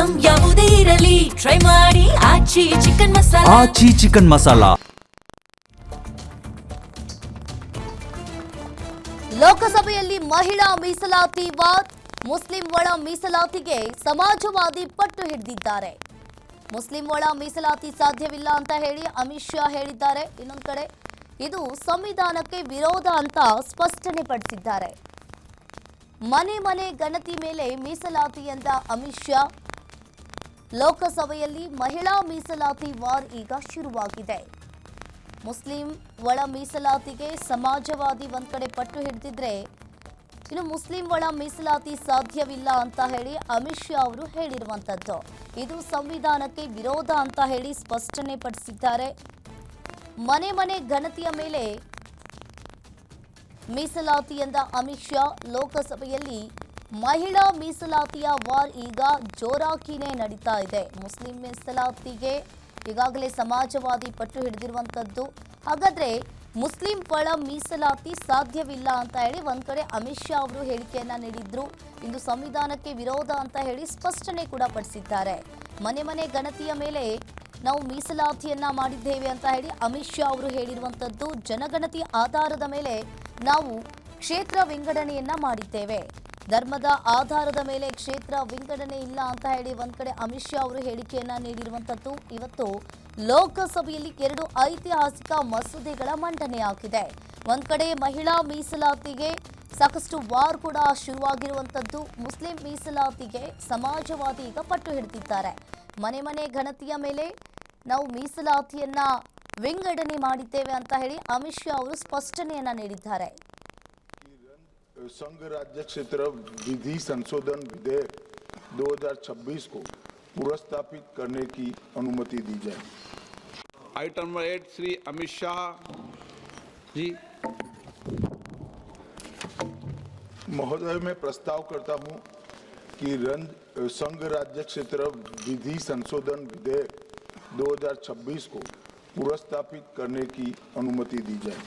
Item ಯಾವುದೇ ಇರಲಿ try ಮಾಡಿ ಆಚಿ ಚಿಕನ್ ಮಸಾಲಾ. ಆಚಿ ಚಿಕನ್ ಮಸಾಲಾ. ಲೋಕಸಭೆಯಲ್ಲಿ ಮಹಿಳಾ ಮೀಸಲಾತಿ ವಾದ್. ಮುಸ್ಲಿಂ ಒಳ ಮೀಸಲಾತಿಗೆ ಸಮಾಜವಾದಿ ಪಟ್ಟು ಹಿಡಿದಿದ್ದಾರೆ. ಮುಸ್ಲಿಂ ಒಳ ಮೀಸಲಾತಿ ಸಾಧ್ಯವಿಲ್ಲ ಅಂತ ಹೇಳಿ ಅಮಿತ್ ಶಾ ಹೇಳಿದ್ದಾರೆ. ಇನ್ನೊಂದು ಕಡೆ ಇದು ಸಂವಿಧಾನಕ್ಕೆ ವಿರೋಧ ಅಂತ ಸ್ಪಷ್ಟನೆ ಪಡಿಸಿದ್ದಾರೆ. ಮನೆ ಮನೆ ಗಣತಿ ಮೇಲೆ ಮೀಸಲಾತಿ ಎಂದ ಅಮಿತ್ ಶಾ. ಲೋಕಸಭೆಯಲ್ಲಿ ಮಹಿಳಾ ಮೀಸಲಾತಿ ವಾರ್ ಈಗ ಶುರುವಾಗಿದೆ. ಮುಸ್ಲಿಂ ಒಳ ಮೀಸಲಾತಿಗೆ ಸಮಾಜವಾದಿ ಒಂದ್ ಕಡೆ ಪಟ್ಟು ಹಿಡಿದಿದ್ರೆ, ಇನ್ನು ಮುಸ್ಲಿಂ ಒಳ ಮೀಸಲಾತಿ ಸಾಧ್ಯವಿಲ್ಲ ಅಂತ ಹೇಳಿ ಅಮಿತ್ ಶಾ ಅವರು ಹೇಳಿರುವಂತದ್ದು. ಇದು ಸಂವಿಧಾನಕ್ಕೆ ವಿರೋಧ ಅಂತ ಹೇಳಿ ಸ್ಪಷ್ಟನೆ ಪಡಿಸಿದ್ದಾರೆ. ಮನೆ ಮನೆ ಗಣತಿಯ ಮೇಲೆ ಮೀಸಲಾತಿ ಎಂದ ಅಮಿತ್ ಶಾ. ಲೋಕಸಭೆಯಲ್ಲಿ ಮಹಿಳಾ ಮೀಸಲಾತಿಯ ವಾರ್ ಈಗ ಜೋರಾಗಿನೇ ನಡೀತಾ ಇದೆ. ಮುಸ್ಲಿಂ ಮೀಸಲಾತಿಗೆ ಈಗಾಗಲೇ ಸಮಾಜವಾದಿ ಪಟ್ಟು ಹಿಡಿದಿರುವಂತದ್ದು. ಹಾಗಾದ್ರೆ ಮುಸ್ಲಿಂ ಒಳ ಮೀಸಲಾತಿ ಸಾಧ್ಯವಿಲ್ಲ ಅಂತ ಹೇಳಿ ಒಂದ್ ಕಡೆ ಅಮಿತ್ ಶಾ ಅವರು ಹೇಳಿಕೆಯನ್ನ ನೀಡಿದ್ರು. ಇಂದು ಸಂವಿಧಾನಕ್ಕೆ ವಿರೋಧ ಅಂತ ಹೇಳಿ ಸ್ಪಷ್ಟನೆ ಕೂಡ ಪಡಿಸಿದ್ದಾರೆ. ಮನೆ ಮನೆ ಗಣತಿಯ ಮೇಲೆ ನಾವು ಮೀಸಲಾತಿಯನ್ನ ಮಾಡಿದ್ದೇವೆ ಅಂತ ಹೇಳಿ ಅಮಿತ್ ಶಾ ಅವರು ಹೇಳಿರುವಂತದ್ದು. ಜನಗಣತಿ ಆಧಾರದ ಮೇಲೆ ನಾವು ಕ್ಷೇತ್ರ ವಿಂಗಡಣೆಯನ್ನ ಮಾಡಿದ್ದೇವೆ. ಧರ್ಮದ ಆಧಾರದ ಮೇಲೆ ಕ್ಷೇತ್ರ ವಿಂಗಡಣೆ ಇಲ್ಲ ಅಂತ ಹೇಳಿ ಒಂದ್ ಕಡೆ ಅಮಿತ್ ಶಾ ಅವರು ಹೇಳಿಕೆಯನ್ನ ನೀಡಿರುವಂತದ್ದು. ಇವತ್ತು ಲೋಕಸಭೆಯಲ್ಲಿ 2 ಐತಿಹಾಸಿಕ ಮಸೂದೆಗಳ ಮಂಡನೆಯಾಗಿದೆ. ಒಂದ್ ಕಡೆ ಮಹಿಳಾ ಮೀಸಲಾತಿಗೆ ಸಾಕಷ್ಟು ವಾರ್ ಕೂಡ ಶುರುವಾಗಿರುವಂತದ್ದು. ಮುಸ್ಲಿಂ ಮೀಸಲಾತಿಗೆ ಸಮಾಜವಾದಿ ಈಗ ಪಟ್ಟು ಹಿಡಿದಿದ್ದಾರೆ. ಮನೆ ಮನೆ ಗಣತಿಯ ಮೇಲೆ ನಾವು ಮೀಸಲಾತಿಯನ್ನ ವಿಂಗಡಣೆ ಮಾಡಿದ್ದೇವೆ ಅಂತ ಹೇಳಿ ಅಮಿತ್ ಶಾ ಅವರು ಸ್ಪಷ್ಟನೆಯನ್ನ ನೀಡಿದ್ದಾರೆ. संघ राज्य क्षेत्र विधि संशोधन विधेयक 2026 को पुनर्स्थापित करने की अनुमति दी जाए। Item number 8 Shri Amit Shah ji. महोदय, मैं प्रस्ताव करता हूं कि संघ राज्य क्षेत्र विधि संशोधन विधेयक 2026 को पुनर्स्थापित करने की अनुमति दी जाए।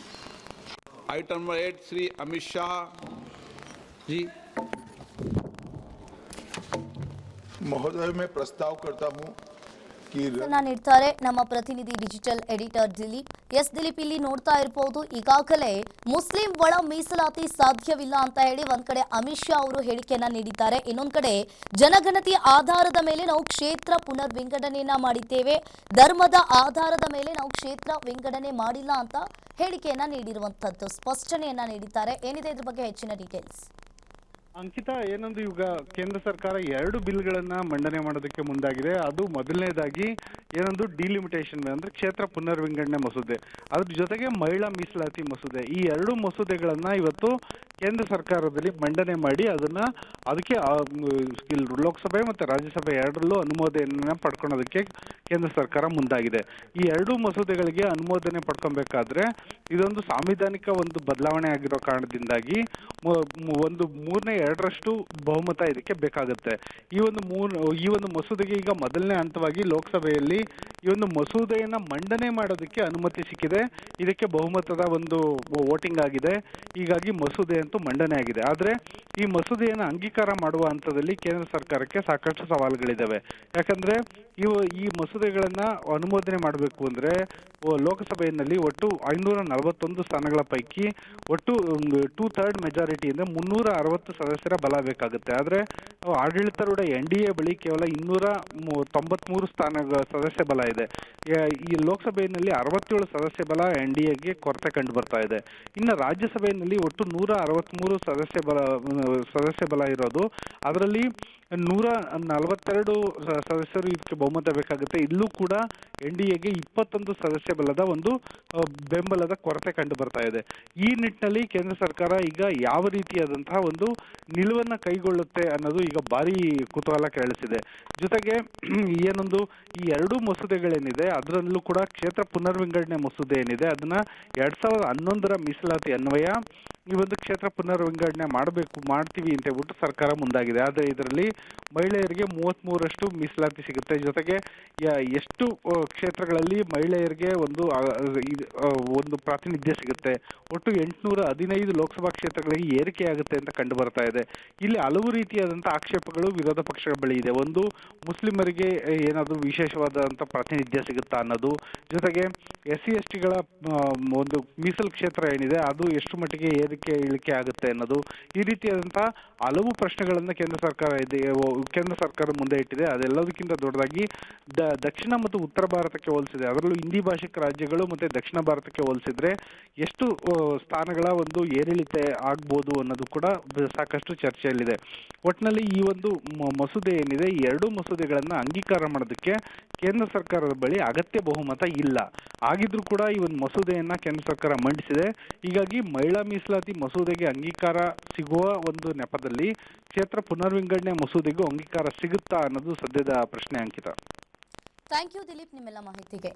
Item number 8 Shri Amit Shah ji. महोदय, मैं प्रस्ताव करता हूं कि ನೀಡ್ತಾರೆ ನಮ್ಮ ಪ್ರತಿನಿಧಿ ಡಿಜಿಟಲ್ ಎಡಿಟರ್ ದಿಲೀಪ್. ದಿಲೀಪ್, ಇಲ್ಲಿ ನೋಡ್ತಾ ಇರಬಹುದು, ಈಗಾಗಲೇ ಮುಸ್ಲಿಂ ಒಳ ಮೀಸಲಾತಿ ಸಾಧ್ಯವಿಲ್ಲ ಅಂತ ಹೇಳಿ ಒಂದ್ ಕಡೆ ಅಮಿತ್ ಶಾ ಅವರು ಹೇಳಿಕೆಯನ್ನ ನೀಡಿದ್ದಾರೆ. ಇನ್ನೊಂದ್ ಕಡೆ ಜನಗಣತಿ ಆಧಾರದ ಮೇಲೆ ನಾವು ಕ್ಷೇತ್ರ ಪುನರ್ ವಿಂಗಡಣೆಯನ್ನ ಮಾಡಿದ್ದೇವೆ, ಧರ್ಮದ ಆಧಾರದ ಮೇಲೆ ನಾವು ಕ್ಷೇತ್ರ ವಿಂಗಡಣೆ ಮಾಡಿಲ್ಲ ಅಂತ ಹೇಳಿಕೆಯನ್ನ ನೀಡಿರುವಂತದ್ದು, ಸ್ಪಷ್ಟನೆಯನ್ನ ನೀಡಿದ್ದಾರೆ. ಏನಿದೆ ಇದ್ರ ಬಗ್ಗೆ ಹೆಚ್ಚಿನ ಡೀಟೇಲ್ಸ್? ಅಂಕಿತಾ, ಏನೊಂದು ಈಗ ಕೇಂದ್ರ ಸರ್ಕಾರ 2 ಬಿಲ್ಗಳನ್ನ ಮಂಡನೆ ಮಾಡೋದಕ್ಕೆ ಮುಂದಾಗಿದೆ. ಅದು ಮೊದಲನೇದಾಗಿ ಏನೊಂದು ಡಿಲಿಮಿಟೇಷನ್ ಅಂದ್ರೆ ಕ್ಷೇತ್ರ ಪುನರ್ ವಿಂಗಡಣೆ ಮಸೂದೆ, ಅದ್ರ ಜೊತೆಗೆ ಮಹಿಳಾ ಮೀಸಲಾತಿ ಮಸೂದೆ. ಈ 2 ಮಸೂದೆಗಳನ್ನ ಇವತ್ತು ಕೇಂದ್ರ ಸರ್ಕಾರದಲ್ಲಿ ಮಂಡನೆ ಮಾಡಿ ಅದಕ್ಕೆ ಲೋಕಸಭೆ ಮತ್ತೆ ರಾಜ್ಯಸಭೆ ಎರಡರಲ್ಲೂ ಅನುಮೋದನೆಯನ್ನ ಪಡ್ಕೊಳ್ಳೋದಕ್ಕೆ ಕೇಂದ್ರ ಸರ್ಕಾರ ಮುಂದಾಗಿದೆ. ಈ 2 ಮಸೂದೆಗಳಿಗೆ ಅನುಮೋದನೆ ಪಡ್ಕೊಬೇಕಾದ್ರೆ ಇದೊಂದು ಸಾಂವಿಧಾನಿಕ ಒಂದು ಬದಲಾವಣೆ ಆಗಿರೋ ಕಾರಣದಿಂದಾಗಿ ಒಂದು 3/2 ಬಹುಮತ ಇದಕ್ಕೆ ಬೇಕಾಗುತ್ತೆ. ಈ ಒಂದು ಮಸೂದೆಗೆ ಈಗ ಮೊದಲನೇ ಹಂತವಾಗಿ ಲೋಕಸಭೆಯಲ್ಲಿ ಈ ಒಂದು ಮಸೂದೆಯನ್ನ ಮಂಡನೆ ಮಾಡೋದಕ್ಕೆ ಅನುಮತಿ ಸಿಕ್ಕಿದೆ. ಇದಕ್ಕೆ ಬಹುಮತದ ಒಂದು ವೋಟಿಂಗ್ ಆಗಿದೆ. ಹೀಗಾಗಿ ಮಸೂದೆ ಅಂತೂ ಮಂಡನೆ ಆಗಿದೆ. ಆದ್ರೆ ಈ ಮಸೂದೆಯನ್ನು ಅಂಗೀಕಾರ ಮಾಡುವ ಹಂತದಲ್ಲಿ ಕೇಂದ್ರ ಸರ್ಕಾರಕ್ಕೆ ಸಾಕಷ್ಟು ಸವಾಲುಗಳಿದ್ದಾವೆ. ಯಾಕಂದ್ರೆ ಈ ಮಸೂದೆಗಳನ್ನ ಅನುಮೋದನೆ ಮಾಡಬೇಕು ಅಂದ್ರೆ ಲೋಕಸಭೆಯಲ್ಲಿ ಒಟ್ಟು 541 ಸ್ಥಾನಗಳ ಪೈಕಿ ಒಟ್ಟು 2/3 ಮೆಜಾರಿಟಿಯಿಂದ 360 ಸದಸ್ಯರ ಬಲ ಬೇಕಾಗುತ್ತೆ. ಆದ್ರೆ ಆಡಳಿತಾರೂಢ NDA ಬಳಿ ಕೇವಲ 293 ಸದಸ್ಯ ಬಲ ಇದೆ. ಈ ಲೋಕಸಭೆಯಲ್ಲಿ 67 ಸದಸ್ಯ ಬಲ NDAಗೆ ಕೊರತೆ ಕಂಡು ಬರ್ತಾ ಇದೆ. ಇನ್ನು ರಾಜ್ಯಸಭೆಯಲ್ಲಿ ಒಟ್ಟು 163 ಸದಸ್ಯ ಬಲ ಇರೋದು. ಅದರಲ್ಲಿ 142 ಸದಸ್ಯರು ಇದಕ್ಕೆ ಬಹುಮತ ಬೇಕಾಗುತ್ತೆ. ಇಲ್ಲೂ ಕೂಡ NDAಗೆ 21 ಸದಸ್ಯ ಬಲದ ಒಂದು ಬೆಂಬಲದ ಕೊರತೆ ಕಂಡು ಬರ್ತಾ ಇದೆ. ಈ ನಿಟ್ಟಿನಲ್ಲಿ ಕೇಂದ್ರ ಸರ್ಕಾರ ಈಗ ಯಾವ ರೀತಿಯಾದಂತಹ ಒಂದು ನಿಲುವನ್ನ ಕೈಗೊಳ್ಳುತ್ತೆ ಅನ್ನೋದು ಈಗ ಭಾರಿ ಕುತೂಹಲ ಕೆರಳಿಸಿದೆ. ಜೊತೆಗೆ ಏನೊಂದು ಈ 2 ಮಸೂದೆಗಳೇನಿದೆ ಅದರಲ್ಲೂ ಕೂಡ ಕ್ಷೇತ್ರ ಪುನರ್ ವಿಂಗಡಣೆ ಮಸೂದೆ ಏನಿದೆ ಅದನ್ನ 2011ರ ಮೀಸಲಾತಿ ಅನ್ವಯ ಈ ಒಂದು ಕ್ಷೇತ್ರ ಪುನರ್ವಿಂಗಡಣೆ ಮಾಡ್ತೀವಿ ಅಂತ ಹೇಳ್ಬಿಟ್ಟು ಸರ್ಕಾರ ಮುಂದಾಗಿದೆ. ಆದರೆ ಇದರಲ್ಲಿ ಮಹಿಳೆಯರಿಗೆ 33ರಷ್ಟು ಮೀಸಲಾತಿ ಸಿಗುತ್ತೆ. ಜೊತೆಗೆ ಎಷ್ಟು ಕ್ಷೇತ್ರಗಳಲ್ಲಿ ಮಹಿಳೆಯರಿಗೆ ಒಂದು ಪ್ರಾತಿನಿಧ್ಯ ಸಿಗುತ್ತೆ, ಒಟ್ಟು 815 ಲೋಕಸಭಾ ಕ್ಷೇತ್ರಗಳಿಗೆ ಏರಿಕೆಯಾಗುತ್ತೆ ಅಂತ ಕಂಡು ಬರ್ತಾ ಇದೆ. ಇಲ್ಲಿ ಹಲವು ರೀತಿಯಾದಂತಹ ಆಕ್ಷೇಪಗಳು ವಿರೋಧ ಪಕ್ಷಗಳ ಬಳಿ ಇದೆ. ಒಂದು, ಮುಸ್ಲಿಮರಿಗೆ ಏನಾದರೂ ವಿಶೇಷವಾದಂಥ ಪ್ರಾತಿನಿಧ್ಯ ಸಿಗುತ್ತಾ ಅನ್ನೋದು, ಜೊತೆಗೆ SC/ST ಗಳ ಒಂದು ಮೀಸಲು ಕ್ಷೇತ್ರ ಏನಿದೆ ಅದು ಎಷ್ಟು ಮಟ್ಟಿಗೆ ಇಳಿಕೆ ಆಗುತ್ತೆ ಅನ್ನೋದು, ಈ ರೀತಿಯಾದಂತಹ ಹಲವು ಪ್ರಶ್ನೆಗಳನ್ನ ಕೇಂದ್ರ ಸರ್ಕಾರ ಮುಂದೆ ಇಟ್ಟಿದೆ. ಅದೆಲ್ಲದಕ್ಕಿಂತ ದೊಡ್ಡದಾಗಿ ದಕ್ಷಿಣ ಮತ್ತು ಉತ್ತರ ಭಾರತಕ್ಕೆ ಹೋಲಿಸಿದೆ, ಅದರಲ್ಲೂ ಹಿಂದಿ ಭಾಷಿಕ ರಾಜ್ಯಗಳು ಮತ್ತೆ ದಕ್ಷಿಣ ಭಾರತಕ್ಕೆ ಹೋಲಿಸಿದ್ರೆ ಎಷ್ಟು ಸ್ಥಾನಗಳ ಒಂದು ಏರಿಳಿತೆ ಆಗ್ಬೋದು ಅನ್ನೋದು ಕೂಡ ಸಾಕಷ್ಟು ಚರ್ಚೆಯಲ್ಲಿದೆ. ಒಟ್ಟಿನಲ್ಲಿ ಈ ಒಂದು ಮಸೂದೆ ಏನಿದೆ, ಈ ಎರಡೂ ಮಸೂದೆಗಳನ್ನ ಅಂಗೀಕಾರ ಮಾಡೋದಕ್ಕೆ ಕೇಂದ್ರ ಸರ್ಕಾರದ ಬಳಿ ಅಗತ್ಯ ಬಹುಮತ ಇಲ್ಲ. ಆಗಿದ್ರೂ ಕೂಡ ಈ ಒಂದು ಮಸೂದೆಯನ್ನ ಕೇಂದ್ರ ಸರ್ಕಾರ ಮಂಡಿಸಿದೆ. ಹೀಗಾಗಿ ಮಹಿಳಾ ಮೀಸಲಾತಿ ಮಸೂದೆಗೆ ಅಂಗೀಕಾರ ಸಿಗುವ ಒಂದು ನೆಪದಲ್ಲಿ ಕ್ಷೇತ್ರ ಪುನರ್ವಿಂಗಡಣೆ ಮಸೂದೆಗೂ ಅಂಗೀಕಾರ ಸಿಗುತ್ತಾ ಅನ್ನೋದು ಸದ್ಯದ ಪ್ರಶ್ನೆ. ಅಂಕಿತ, ಥ್ಯಾಂಕ್ ಯು ದಿಲೀಪ್ ನಿಮ್ಮೆಲ್ಲ ಮಾಹಿತಿಗೆ.